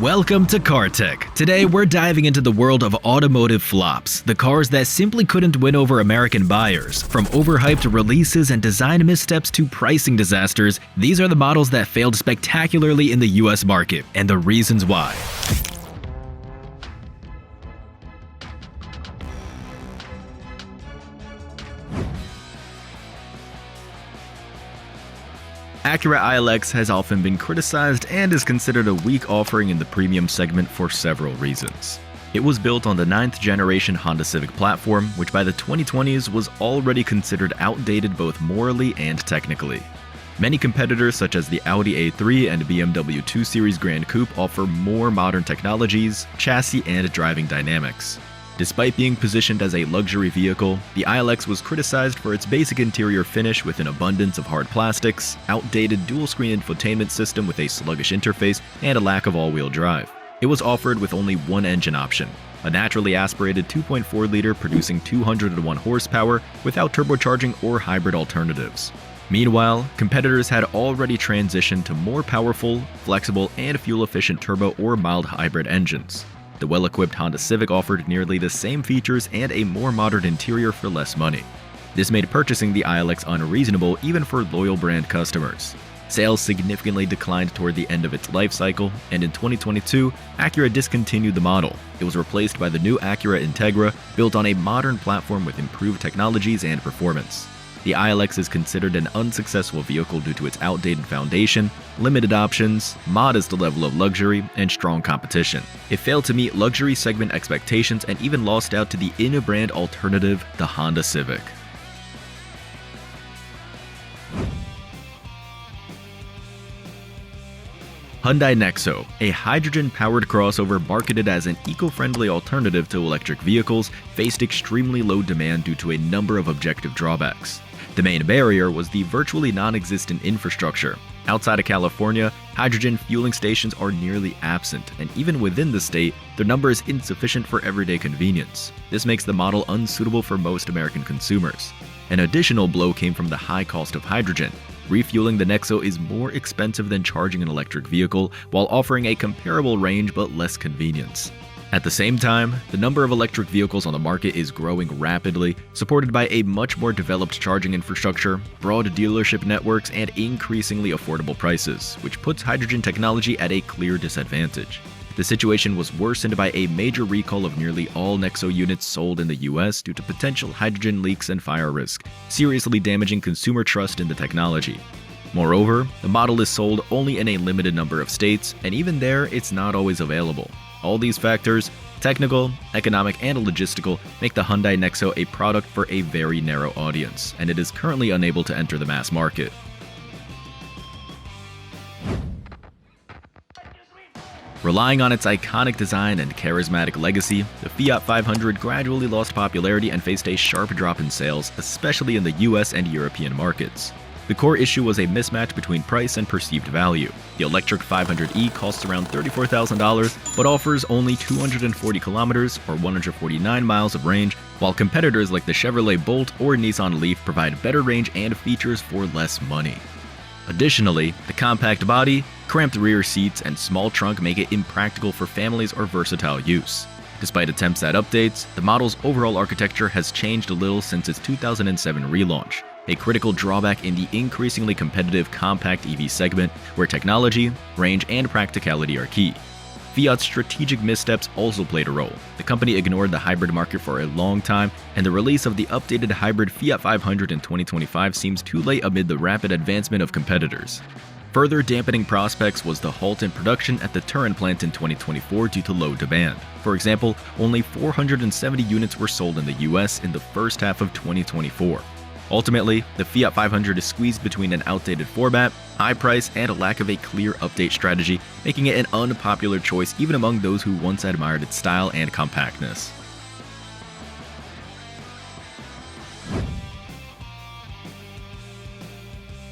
Welcome to CarTech. Today we're diving into the world of automotive flops, the cars that simply couldn't win over American buyers. From overhyped releases and design missteps to pricing disasters, these are the models that failed spectacularly in the US market, and the reasons why. Acura ILX has often been criticized and is considered a weak offering in the premium segment for several reasons. It was built on the 9th generation Honda Civic platform, which by the 2020s was already considered outdated both morally and technically. Many competitors such as the Audi A3 and BMW 2 Series Grand Coupe offer more modern technologies, chassis, and driving dynamics. Despite being positioned as a luxury vehicle, the ILX was criticized for its basic interior finish with an abundance of hard plastics, outdated dual-screen infotainment system with a sluggish interface, and a lack of all-wheel drive. It was offered with only one engine option, a naturally aspirated 2.4-liter producing 201 horsepower without turbocharging or hybrid alternatives. Meanwhile, competitors had already transitioned to more powerful, flexible, and fuel-efficient turbo or mild hybrid engines. The well-equipped Honda Civic offered nearly the same features and a more modern interior for less money. This made purchasing the ILX unreasonable even for loyal brand customers. Sales significantly declined toward the end of its life cycle, and in 2022, Acura discontinued the model. It was replaced by the new Acura Integra, built on a modern platform with improved technologies and performance. The ILX is considered an unsuccessful vehicle due to its outdated foundation, limited options, modest level of luxury, and strong competition. It failed to meet luxury segment expectations and even lost out to the in-brand alternative, the Honda Civic. Hyundai Nexo, a hydrogen-powered crossover marketed as an eco-friendly alternative to electric vehicles, faced extremely low demand due to a number of objective drawbacks. The main barrier was the virtually non-existent infrastructure. Outside of California, hydrogen fueling stations are nearly absent, and even within the state, their number is insufficient for everyday convenience. This makes the model unsuitable for most American consumers. An additional blow came from the high cost of hydrogen. Refueling the Nexo is more expensive than charging an electric vehicle, while offering a comparable range but less convenience. At the same time, the number of electric vehicles on the market is growing rapidly, supported by a much more developed charging infrastructure, broad dealership networks, and increasingly affordable prices, which puts hydrogen technology at a clear disadvantage. The situation was worsened by a major recall of nearly all Nexo units sold in the US due to potential hydrogen leaks and fire risk, seriously damaging consumer trust in the technology. Moreover, the model is sold only in a limited number of states, and even there, it's not always available. All these factors, technical, economic, and logistical, make the Hyundai Nexo a product for a very narrow audience, and it is currently unable to enter the mass market. Relying on its iconic design and charismatic legacy, the Fiat 500 gradually lost popularity and faced a sharp drop in sales, especially in the US and European markets. The core issue was a mismatch between price and perceived value. The electric 500e costs around $34,000, but offers only 240 kilometers or 149 miles of range, while competitors like the Chevrolet Bolt or Nissan Leaf provide better range and features for less money. Additionally, the compact body, cramped rear seats, and small trunk make it impractical for families or versatile use. Despite attempts at updates, the model's overall architecture has changed a little since its 2007 relaunch, a critical drawback in the increasingly competitive compact EV segment, where technology, range, and practicality are key. Fiat's strategic missteps also played a role. The company ignored the hybrid market for a long time, and the release of the updated hybrid Fiat 500 in 2025 seems too late amid the rapid advancement of competitors. Further dampening prospects was the halt in production at the Turin plant in 2024 due to low demand. For example, only 470 units were sold in the US in the first half of 2024. Ultimately, the Fiat 500 is squeezed between an outdated format, high price, and a lack of a clear update strategy, making it an unpopular choice even among those who once admired its style and compactness.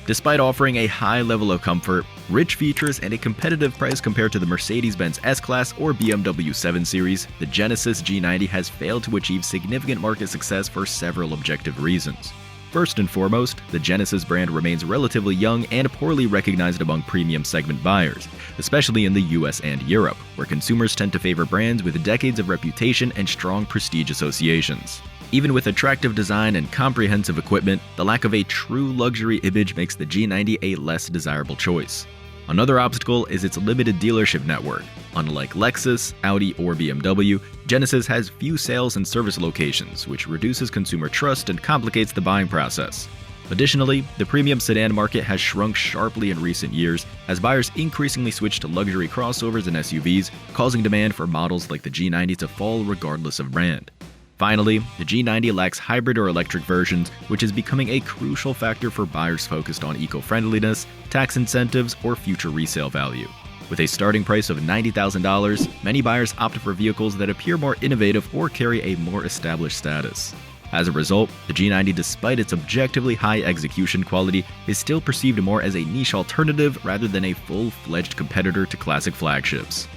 Despite offering a high level of comfort, rich features, and a competitive price compared to the Mercedes-Benz S-Class or BMW 7 Series, the Genesis G90 has failed to achieve significant market success for several objective reasons. First and foremost, the Genesis brand remains relatively young and poorly recognized among premium segment buyers, especially in the US and Europe, where consumers tend to favor brands with decades of reputation and strong prestige associations. Even with attractive design and comprehensive equipment, the lack of a true luxury image makes the G90 a less desirable choice. Another obstacle is its limited dealership network. Unlike Lexus, Audi, or BMW, Genesis has few sales and service locations, which reduces consumer trust and complicates the buying process. Additionally, the premium sedan market has shrunk sharply in recent years as buyers increasingly switch to luxury crossovers and SUVs, causing demand for models like the G90 to fall regardless of brand. Finally, the G90 lacks hybrid or electric versions, which is becoming a crucial factor for buyers focused on eco-friendliness, tax incentives, or future resale value. With a starting price of $90,000, many buyers opt for vehicles that appear more innovative or carry a more established status. As a result, the G90, despite its objectively high execution quality, is still perceived more as a niche alternative rather than a full-fledged competitor to classic flagships.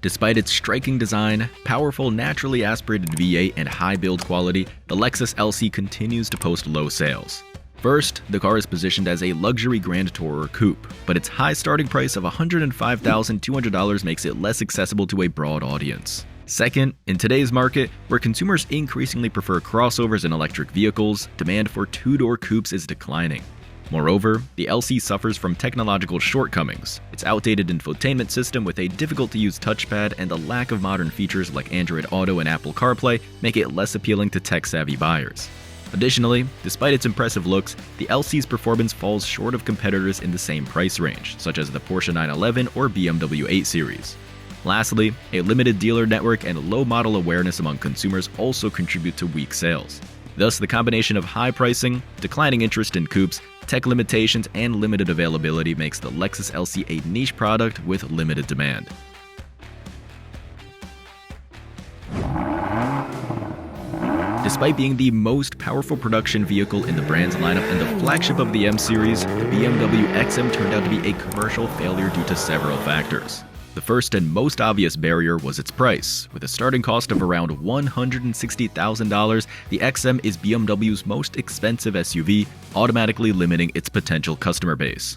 Despite its striking design, powerful naturally aspirated V8, and high build quality, the Lexus LC continues to post low sales. First, the car is positioned as a luxury Grand Tourer coupe, but its high starting price of $105,200 makes it less accessible to a broad audience. Second, in today's market, where consumers increasingly prefer crossovers and electric vehicles, demand for two-door coupes is declining. Moreover, the LC suffers from technological shortcomings. Its outdated infotainment system with a difficult-to-use touchpad and the lack of modern features like Android Auto and Apple CarPlay make it less appealing to tech-savvy buyers. Additionally, despite its impressive looks, the LC's performance falls short of competitors in the same price range, such as the Porsche 911 or BMW 8 Series. Lastly, a limited dealer network and low model awareness among consumers also contribute to weak sales. Thus, the combination of high pricing, declining interest in coupes, tech limitations, and limited availability makes the Lexus LC a niche product with limited demand. Despite being the most powerful production vehicle in the brand's lineup and the flagship of the M Series, the BMW XM turned out to be a commercial failure due to several factors. The first and most obvious barrier was its price. With a starting cost of around $160,000, the XM is BMW's most expensive SUV, automatically limiting its potential customer base.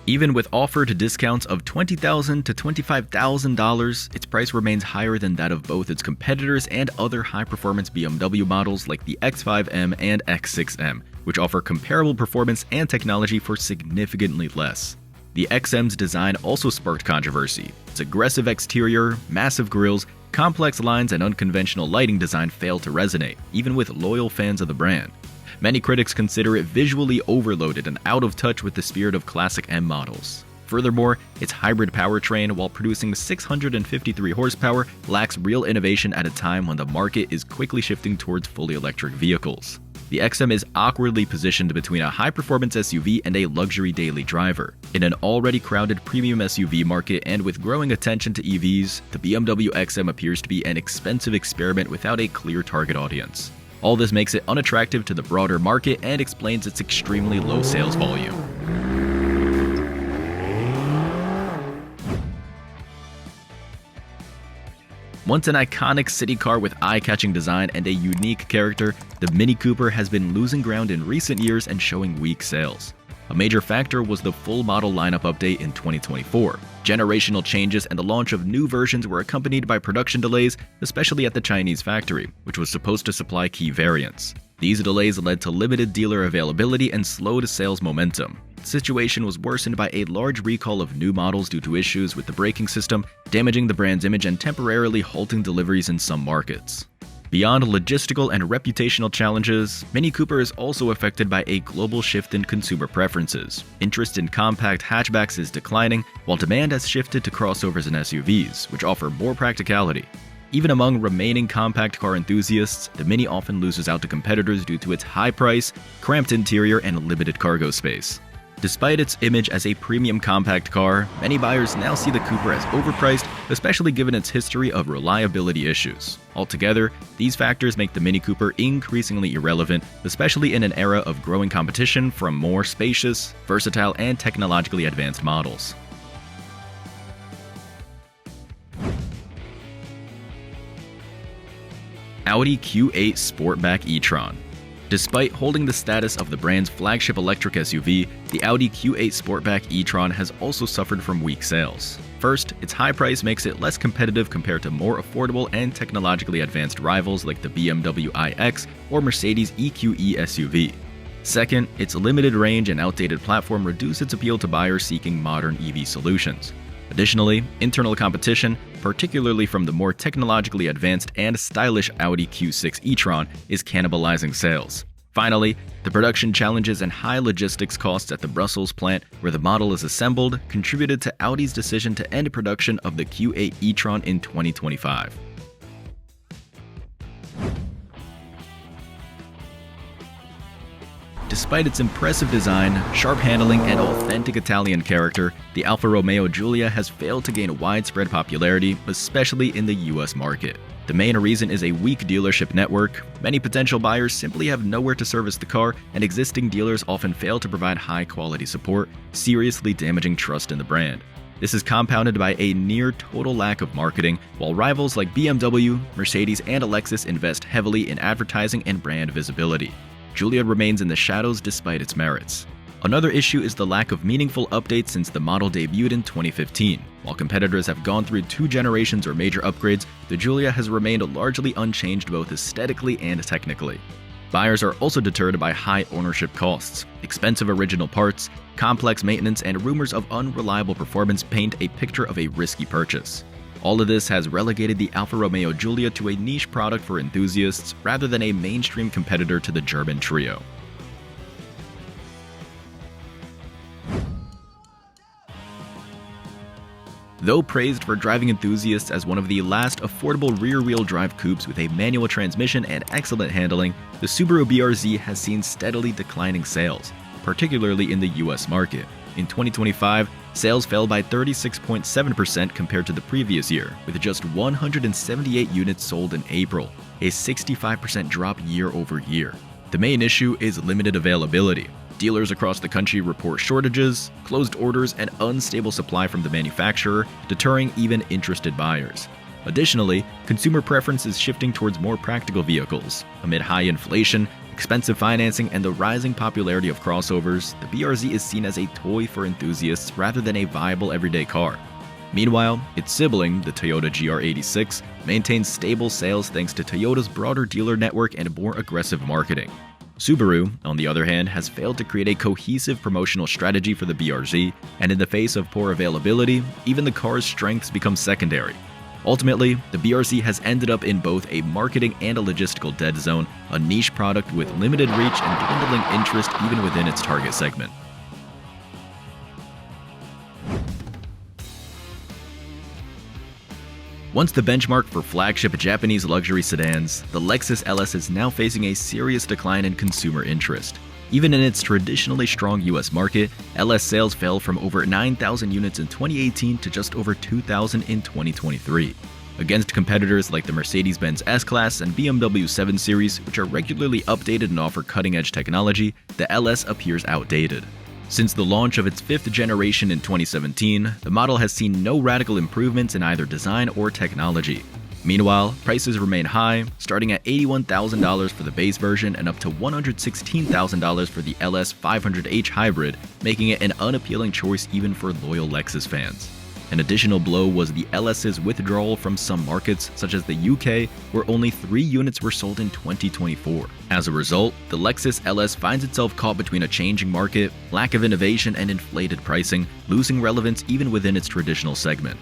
Even with offered discounts of $20,000 to $25,000, its price remains higher than that of both its competitors and other high-performance BMW models like the X5M and X6M, which offer comparable performance and technology for significantly less. The XM's design also sparked controversy. Its aggressive exterior, massive grille, complex lines, and unconventional lighting design failed to resonate, even with loyal fans of the brand. Many critics consider it visually overloaded and out of touch with the spirit of classic M models. Furthermore, its hybrid powertrain, while producing 653 horsepower, lacks real innovation at a time when the market is quickly shifting towards fully electric vehicles. The XM is awkwardly positioned between a high-performance SUV and a luxury daily driver. In an already crowded premium SUV market and with growing attention to EVs, the BMW XM appears to be an expensive experiment without a clear target audience. All this makes it unattractive to the broader market and explains its extremely low sales volume. Once an iconic city car with eye-catching design and a unique character, the Mini Cooper has been losing ground in recent years and showing weak sales. A major factor was the full model lineup update in 2024. Generational changes and the launch of new versions were accompanied by production delays, especially at the Chinese factory, which was supposed to supply key variants. These delays led to limited dealer availability and slowed sales momentum. The situation was worsened by a large recall of new models due to issues with the braking system, damaging the brand's image and temporarily halting deliveries in some markets. Beyond logistical and reputational challenges, Mini Cooper is also affected by a global shift in consumer preferences. Interest in compact hatchbacks is declining, while demand has shifted to crossovers and SUVs, which offer more practicality. Even among remaining compact car enthusiasts, the Mini often loses out to competitors due to its high price, cramped interior, and limited cargo space. Despite its image as a premium compact car, many buyers now see the Cooper as overpriced, especially given its history of reliability issues. Altogether, these factors make the Mini Cooper increasingly irrelevant, especially in an era of growing competition from more spacious, versatile, and technologically advanced models. Audi Q8 Sportback e-Tron. Despite holding the status of the brand's flagship electric SUV, the Audi Q8 Sportback e-Tron has also suffered from weak sales. First, its high price makes it less competitive compared to more affordable and technologically advanced rivals like the BMW iX or Mercedes EQE SUV. Second, its limited range and outdated platform reduce its appeal to buyers seeking modern EV solutions. Additionally, internal competition, particularly from the more technologically advanced and stylish Audi Q6 e-Tron, is cannibalizing sales. Finally, the production challenges and high logistics costs at the Brussels plant where the model is assembled contributed to Audi's decision to end production of the Q8 e-Tron in 2025. Despite its impressive design, sharp handling, and authentic Italian character, the Alfa Romeo Giulia has failed to gain widespread popularity, especially in the US market. The main reason is a weak dealership network. Many potential buyers simply have nowhere to service the car, and existing dealers often fail to provide high-quality support, seriously damaging trust in the brand. This is compounded by a near-total lack of marketing, while rivals like BMW, Mercedes, and Lexus invest heavily in advertising and brand visibility. Giulia remains in the shadows despite its merits. Another issue is the lack of meaningful updates since the model debuted in 2015. While competitors have gone through 2 generations or major upgrades, the Giulia has remained largely unchanged both aesthetically and technically. Buyers are also deterred by high ownership costs. Expensive original parts, complex maintenance, and rumors of unreliable performance paint a picture of a risky purchase. All of this has relegated the Alfa Romeo Giulia to a niche product for enthusiasts rather than a mainstream competitor to the German trio. Though praised for driving enthusiasts as one of the last affordable rear-wheel drive coupes with a manual transmission and excellent handling, the Subaru BRZ has seen steadily declining sales, particularly in the US market. In 2025, sales fell by 36.7% compared to the previous year, with just 178 units sold in April, a 65% drop year over year. The main issue is limited availability. Dealers across the country report shortages, closed orders, and unstable supply from the manufacturer, deterring even interested buyers. Additionally, consumer preference is shifting towards more practical vehicles. Amid high inflation, expensive financing, and the rising popularity of crossovers, the BRZ is seen as a toy for enthusiasts rather than a viable everyday car. Meanwhile, its sibling, the Toyota GR86, maintains stable sales thanks to Toyota's broader dealer network and more aggressive marketing. Subaru, on the other hand, has failed to create a cohesive promotional strategy for the BRZ, and in the face of poor availability, even the car's strengths become secondary. Ultimately, the BRZ has ended up in both a marketing and a logistical dead zone, a niche product with limited reach and dwindling interest even within its target segment. Once the benchmark for flagship Japanese luxury sedans, the Lexus LS is now facing a serious decline in consumer interest. Even in its traditionally strong US market, LS sales fell from over 9,000 units in 2018 to just over 2,000 in 2023. Against competitors like the Mercedes-Benz S-Class and BMW 7 Series, which are regularly updated and offer cutting-edge technology, the LS appears outdated. Since the launch of its 5th generation in 2017, the model has seen no radical improvements in either design or technology. Meanwhile, prices remain high, starting at $81,000 for the base version and up to $116,000 for the LS 500h Hybrid, making it an unappealing choice even for loyal Lexus fans. An additional blow was the LS's withdrawal from some markets, such as the UK, where only 3 units were sold in 2024. As a result, the Lexus LS finds itself caught between a changing market, lack of innovation, and inflated pricing, losing relevance even within its traditional segment.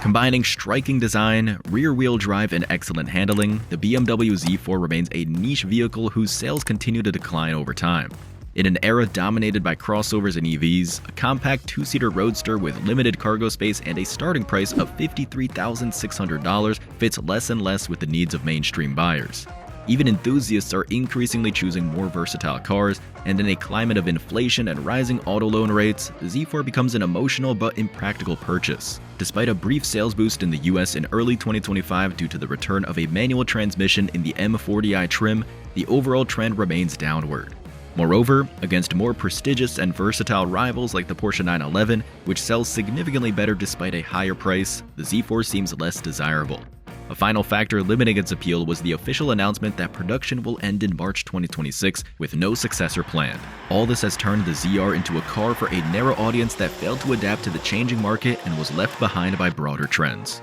Combining striking design, rear-wheel drive, and excellent handling, the BMW Z4 remains a niche vehicle whose sales continue to decline over time. In an era dominated by crossovers and EVs, a compact 2-seater roadster with limited cargo space and a starting price of $53,600 fits less and less with the needs of mainstream buyers. Even enthusiasts are increasingly choosing more versatile cars, and in a climate of inflation and rising auto loan rates, the Z4 becomes an emotional but impractical purchase. Despite a brief sales boost in the US in early 2025 due to the return of a manual transmission in the M40i trim, the overall trend remains downward. Moreover, against more prestigious and versatile rivals like the Porsche 911, which sells significantly better despite a higher price, the Z4 seems less desirable. A final factor limiting its appeal was the official announcement that production will end in March 2026 with no successor planned. All this has turned the ZR into a car for a narrow audience that failed to adapt to the changing market and was left behind by broader trends.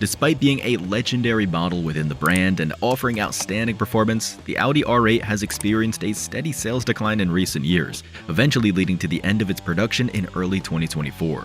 Despite being a legendary model within the brand and offering outstanding performance, the Audi R8 has experienced a steady sales decline in recent years, eventually leading to the end of its production in early 2024.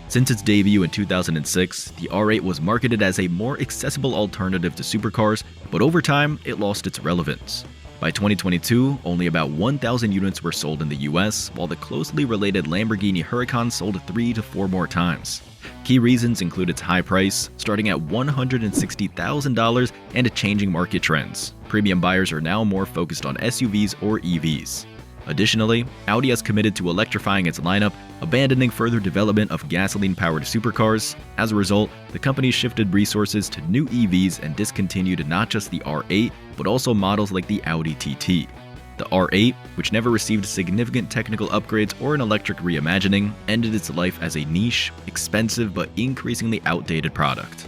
Since its debut in 2006, the R8 was marketed as a more accessible alternative to supercars, but over time, it lost its relevance. By 2022, only about 1,000 units were sold in the US, while the closely related Lamborghini Huracan sold 3 to 4 more times. Key reasons include its high price, starting at $160,000, and changing market trends. Premium buyers are now more focused on SUVs or EVs. Additionally, Audi has committed to electrifying its lineup, abandoning further development of gasoline-powered supercars. As a result, the company shifted resources to new EVs and discontinued not just the R8, but also models like the Audi TT. The R8, which never received significant technical upgrades or an electric reimagining, ended its life as a niche, expensive, but increasingly outdated product.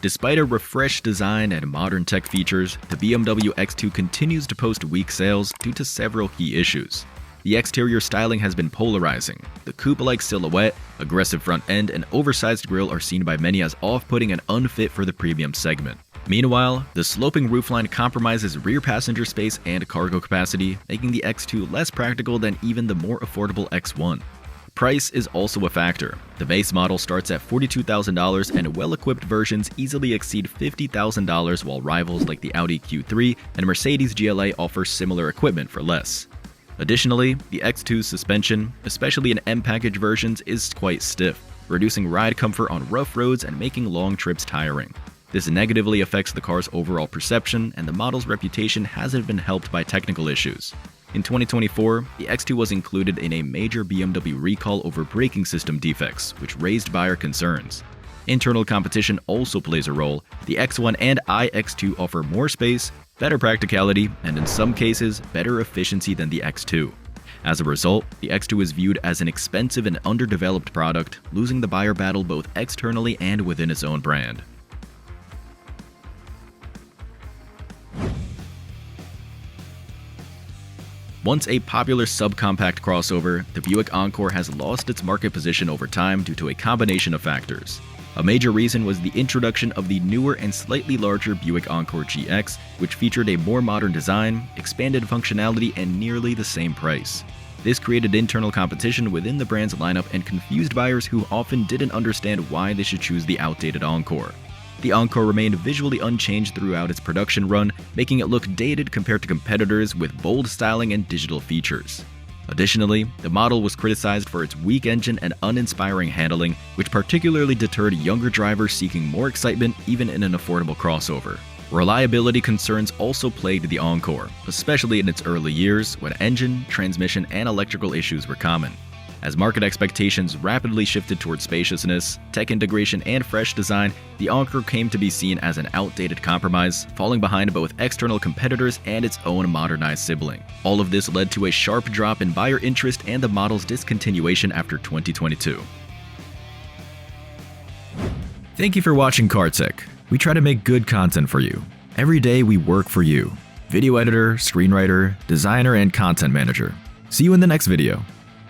Despite a refreshed design and modern tech features, the BMW X2 continues to post weak sales due to several key issues. The exterior styling has been polarizing. The coupe-like silhouette, aggressive front end, and oversized grille are seen by many as off-putting and unfit for the premium segment. Meanwhile, the sloping roofline compromises rear passenger space and cargo capacity, making the X2 less practical than even the more affordable X1. Price is also a factor. The base model starts at $42,000 and well-equipped versions easily exceed $50,000, while rivals like the Audi Q3 and Mercedes GLA offer similar equipment for less. Additionally, the X2's suspension, especially in M-Package versions, is quite stiff, reducing ride comfort on rough roads and making long trips tiring. This negatively affects the car's overall perception, and the model's reputation hasn't been helped by technical issues. In 2024, the X2 was included in a major BMW recall over braking system defects, which raised buyer concerns. Internal competition also plays a role. The X1 and iX2 offer more space, better practicality, and in some cases, better efficiency than the X2. As a result, the X2 is viewed as an expensive and underdeveloped product, losing the buyer battle both externally and within its own brand. Once a popular subcompact crossover, the Buick Encore has lost its market position over time due to a combination of factors. A major reason was the introduction of the newer and slightly larger Buick Encore GX, which featured a more modern design, expanded functionality, and nearly the same price. This created internal competition within the brand's lineup and confused buyers who often didn't understand why they should choose the outdated Encore. The Encore remained visually unchanged throughout its production run, making it look dated compared to competitors with bold styling and digital features. Additionally, the model was criticized for its weak engine and uninspiring handling, which particularly deterred younger drivers seeking more excitement even in an affordable crossover. Reliability concerns also plagued the Encore, especially in its early years when engine, transmission, and electrical issues were common. As market expectations rapidly shifted towards spaciousness, tech integration, and fresh design, the Encore came to be seen as an outdated compromise, falling behind both external competitors and its own modernized sibling. All of this led to a sharp drop in buyer interest and the model's discontinuation after 2022. Thank you for watching CarTech. We try to make good content for you. Every day we work for you. Video editor, screenwriter, designer, and content manager. See you in the next video.